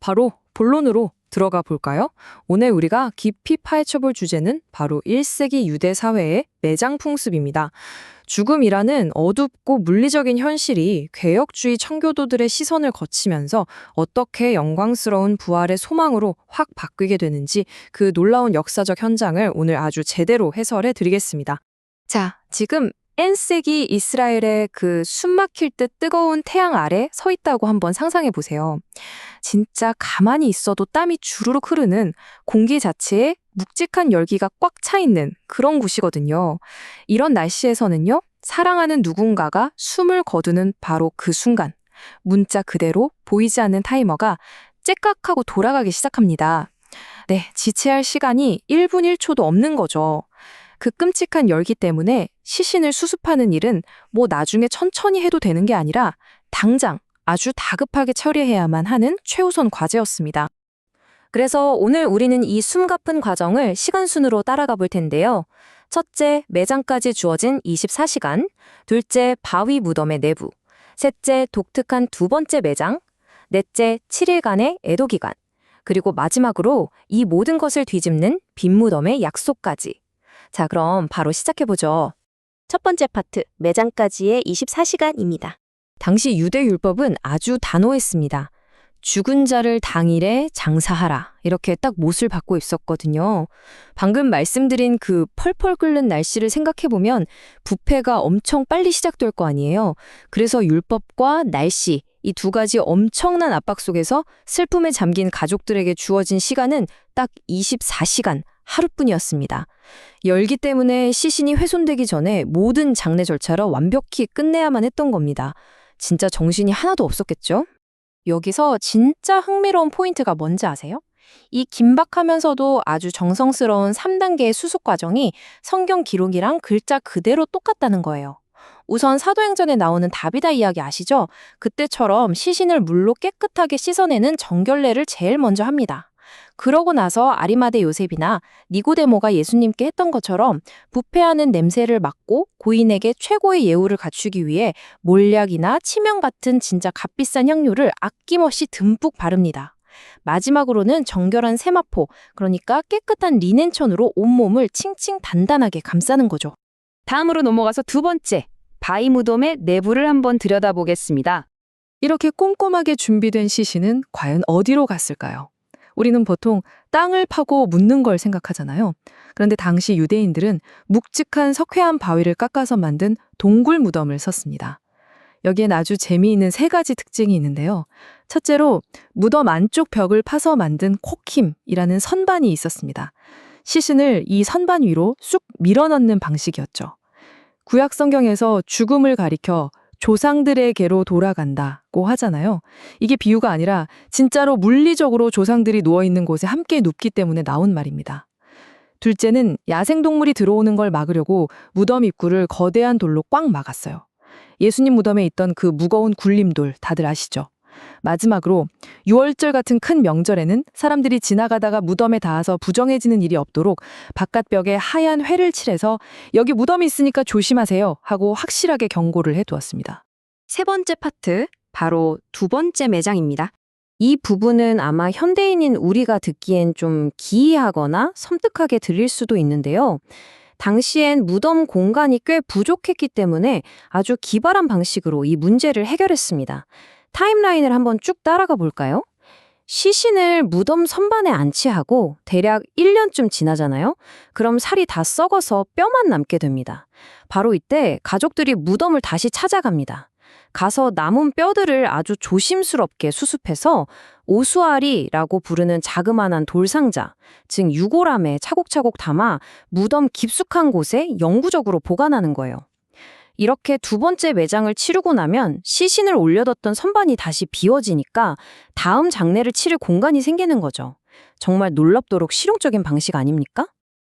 바로 본론으로 들어가 볼까요? 오늘 우리가 깊이 파헤쳐볼 주제는 바로 1세기 유대 사회의 매장 풍습입니다. 죽음이라는 어둡고 물리적인 현실이 개혁주의 청교도들의 시선을 거치면서 어떻게 영광스러운 부활의 소망으로 확 바뀌게 되는지 그 놀라운 역사적 현장을 오늘 아주 제대로 해설해 드리겠습니다. 자, 지금 N세기 이스라엘의 그 숨막힐 듯 뜨거운 태양 아래 서 있다고 한번 상상해 보세요. 진짜 가만히 있어도 땀이 주르륵 흐르는 공기 자체에 묵직한 열기가 꽉 차 있는 그런 곳이거든요. 이런 날씨에서는요, 사랑하는 누군가가 숨을 거두는 바로 그 순간, 문자 그대로 보이지 않는 타이머가 째깍하고 돌아가기 시작합니다. 네, 지체할 시간이 1분 1초도 없는 거죠. 그 끔찍한 열기 때문에 시신을 수습하는 일은 뭐 나중에 천천히 해도 되는 게 아니라 당장 아주 다급하게 처리해야만 하는 최우선 과제였습니다. 그래서 오늘 우리는 이 숨가쁜 과정을 시간순으로 따라가 볼 텐데요. 첫째, 매장까지 주어진 24시간, 둘째, 바위 무덤의 내부, 셋째, 독특한 두 번째 매장, 넷째, 7일간의 애도 기간, 그리고 마지막으로 이 모든 것을 뒤집는 빈 무덤의 약속까지. 자, 그럼 바로 시작해보죠. 첫 번째 파트, 매장까지의 24시간입니다. 당시 유대 율법은 아주 단호했습니다. 죽은 자를 당일에 장사하라, 이렇게 딱 못을 받고 있었거든요. 방금 말씀드린 그 펄펄 끓는 날씨를 생각해보면 부패가 엄청 빨리 시작될 거 아니에요. 그래서 율법과 날씨, 이 두 가지 엄청난 압박 속에서 슬픔에 잠긴 가족들에게 주어진 시간은 딱 24시간, 하루뿐이었습니다. 열기 때문에 시신이 훼손되기 전에 모든 장례 절차를 완벽히 끝내야만 했던 겁니다. 진짜 정신이 하나도 없었겠죠? 여기서 진짜 흥미로운 포인트가 뭔지 아세요? 이 긴박하면서도 아주 정성스러운 3단계의 수습 과정이 성경 기록이랑 글자 그대로 똑같다는 거예요. 우선 사도행전에 나오는 다비다 이야기 아시죠? 그때처럼 시신을 물로 깨끗하게 씻어내는 정결례를 제일 먼저 합니다. 그러고 나서 아리마대 요셉이나 니고데모가 예수님께 했던 것처럼 부패하는 냄새를 맡고 고인에게 최고의 예우를 갖추기 위해 몰약이나 치명 같은 진짜 값비싼 향료를 아낌없이 듬뿍 바릅니다. 마지막으로는 정결한 세마포, 그러니까 깨끗한 리넨천으로 온몸을 칭칭 단단하게 감싸는 거죠. 다음으로 넘어가서 두 번째, 바위 무덤의 내부를 한번 들여다보겠습니다. 이렇게 꼼꼼하게 준비된 시신은 과연 어디로 갔을까요? 우리는 보통 땅을 파고 묻는 걸 생각하잖아요. 그런데 당시 유대인들은 묵직한 석회암 바위를 깎아서 만든 동굴 무덤을 썼습니다. 여기엔 아주 재미있는 세 가지 특징이 있는데요. 첫째로 무덤 안쪽 벽을 파서 만든 콕힘이라는 선반이 있었습니다. 시신을 이 선반 위로 쑥 밀어넣는 방식이었죠. 구약 성경에서 죽음을 가리켜 조상들에게로 돌아간다고 하잖아요. 이게 비유가 아니라 진짜로 물리적으로 조상들이 누워있는 곳에 함께 눕기 때문에 나온 말입니다. 둘째는 야생동물이 들어오는 걸 막으려고 무덤 입구를 거대한 돌로 꽉 막았어요. 예수님 무덤에 있던 그 무거운 굴림돌 다들 아시죠? 마지막으로 유월절 같은 큰 명절에는 사람들이 지나가다가 무덤에 닿아서 부정해지는 일이 없도록 바깥벽에 하얀 회를 칠해서 여기 무덤이 있으니까 조심하세요 하고 확실하게 경고를 해두었습니다. 세 번째 파트, 바로 두 번째 매장입니다. 이 부분은 아마 현대인인 우리가 듣기엔 좀 기이하거나 섬뜩하게 들릴 수도 있는데요. 당시엔 무덤 공간이 꽤 부족했기 때문에 아주 기발한 방식으로 이 문제를 해결했습니다. 타임라인을 한번 쭉 따라가 볼까요? 시신을 무덤 선반에 안치하고 대략 1년쯤 지나잖아요? 그럼 살이 다 썩어서 뼈만 남게 됩니다. 바로 이때 가족들이 무덤을 다시 찾아갑니다. 가서 남은 뼈들을 아주 조심스럽게 수습해서 오수아리라고 부르는 자그마한 돌상자, 즉 유골함에 차곡차곡 담아 무덤 깊숙한 곳에 영구적으로 보관하는 거예요. 이렇게 두 번째 매장을 치르고 나면 시신을 올려뒀던 선반이 다시 비워지니까 다음 장례를 치를 공간이 생기는 거죠. 정말 놀랍도록 실용적인 방식 아닙니까?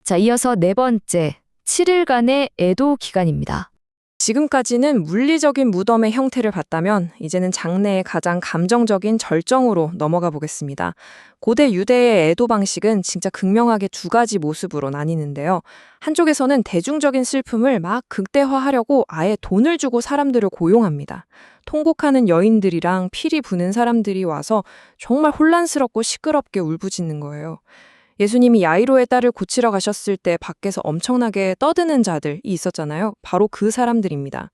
자, 이어서 네 번째, 7일간의 애도 기간입니다. 지금까지는 물리적인 무덤의 형태를 봤다면 이제는 장래의 가장 감정적인 절정으로 넘어가 보겠습니다. 고대 유대의 애도 방식은 진짜 극명하게 두 가지 모습으로 나뉘는데요. 한쪽에서는 대중적인 슬픔을 막 극대화하려고 아예 돈을 주고 사람들을 고용합니다. 통곡하는 여인들이랑 피리 부는 사람들이 와서 정말 혼란스럽고 시끄럽게 울부짖는 거예요. 예수님이 야이로의 딸을 고치러 가셨을 때 밖에서 엄청나게 떠드는 자들이 있었잖아요. 바로 그 사람들입니다.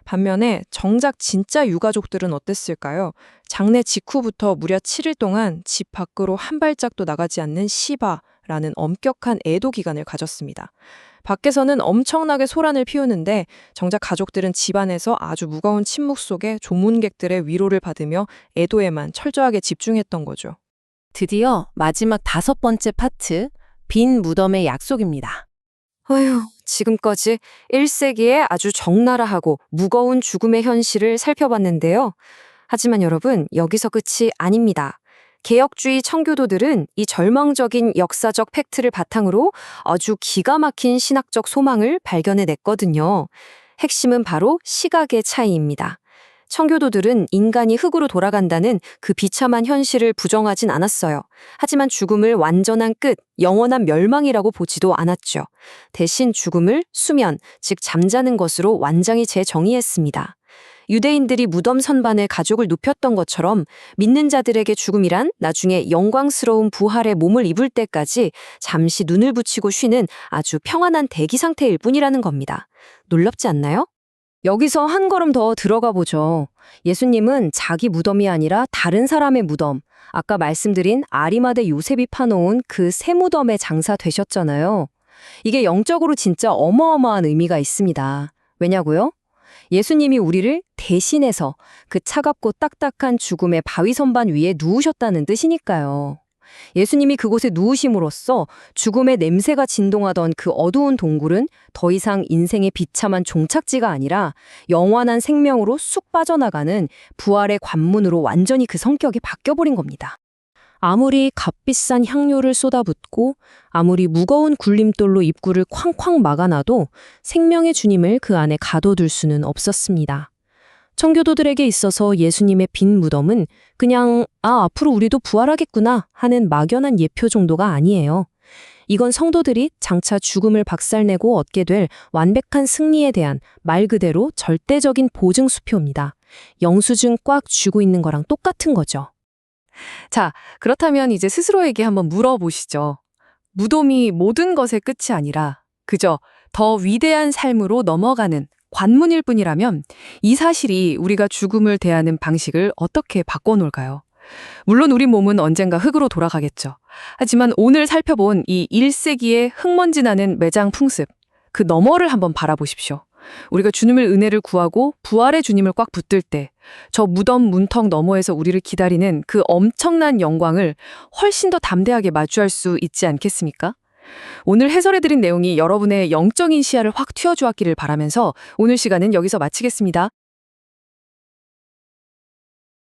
반면에 정작 진짜 유가족들은 어땠을까요? 장례 직후부터 무려 7일 동안 집 밖으로 한 발짝도 나가지 않는 시바라는 엄격한 애도 기간을 가졌습니다. 밖에서는 엄청나게 소란을 피우는데 정작 가족들은 집안에서 아주 무거운 침묵 속에 조문객들의 위로를 받으며 애도에만 철저하게 집중했던 거죠. 드디어 마지막 5번째 파트, 빈 무덤의 약속입니다. 어휴, 지금까지 1세기의 아주 적나라하고 무거운 죽음의 현실을 살펴봤는데요. 하지만 여러분, 여기서 끝이 아닙니다. 개혁주의 청교도들은 이 절망적인 역사적 팩트를 바탕으로 아주 기가 막힌 신학적 소망을 발견해냈거든요. 핵심은 바로 시각의 차이입니다. 청교도들은 인간이 흙으로 돌아간다는 그 비참한 현실을 부정하진 않았어요. 하지만 죽음을 완전한 끝, 영원한 멸망이라고 보지도 않았죠. 대신 죽음을 수면, 즉 잠자는 것으로 완전히 재정의했습니다. 유대인들이 무덤 선반에 가족을 눕혔던 것처럼 믿는 자들에게 죽음이란 나중에 영광스러운 부활의 몸을 입을 때까지 잠시 눈을 붙이고 쉬는 아주 평안한 대기 상태일 뿐이라는 겁니다. 놀랍지 않나요? 여기서 한 걸음 더 들어가 보죠. 예수님은 자기 무덤이 아니라 다른 사람의 무덤, 아까 말씀드린 아리마대 요셉이 파놓은 그 새 무덤에 장사되셨잖아요. 이게 영적으로 진짜 어마어마한 의미가 있습니다. 왜냐고요? 예수님이 우리를 대신해서 그 차갑고 딱딱한 죽음의 바위 선반 위에 누우셨다는 뜻이니까요. 예수님이 그곳에 누우심으로써 죽음의 냄새가 진동하던 그 어두운 동굴은 더 이상 인생의 비참한 종착지가 아니라 영원한 생명으로 쑥 빠져나가는 부활의 관문으로 완전히 그 성격이 바뀌어버린 겁니다. 아무리 값비싼 향료를 쏟아붓고 아무리 무거운 굴림돌로 입구를 쾅쾅 막아놔도 생명의 주님을 그 안에 가둬둘 수는 없었습니다. 청교도들에게 있어서 예수님의 빈 무덤은 그냥 앞으로 우리도 부활하겠구나 하는 막연한 예표 정도가 아니에요. 이건 성도들이 장차 죽음을 박살내고 얻게 될 완벽한 승리에 대한 말 그대로 절대적인 보증수표입니다. 영수증 꽉 쥐고 있는 거랑 똑같은 거죠. 자, 그렇다면 이제 스스로에게 한번 물어보시죠. 무덤이 모든 것의 끝이 아니라 그저 더 위대한 삶으로 넘어가는 관문일 뿐이라면 이 사실이 우리가 죽음을 대하는 방식을 어떻게 바꿔놓을까요? 물론 우리 몸은 언젠가 흙으로 돌아가겠죠. 하지만 오늘 살펴본 이 1세기의 흙먼지 나는 매장 풍습, 그 너머를 한번 바라보십시오. 우리가 주님의 은혜를 구하고 부활의 주님을 꽉 붙들 때 저 무덤 문턱 너머에서 우리를 기다리는 그 엄청난 영광을 훨씬 더 담대하게 마주할 수 있지 않겠습니까? 오늘 해설해드린 내용이 여러분의 영적인 시야를 확 틔워주었기를 바라면서 오늘 시간은 여기서 마치겠습니다.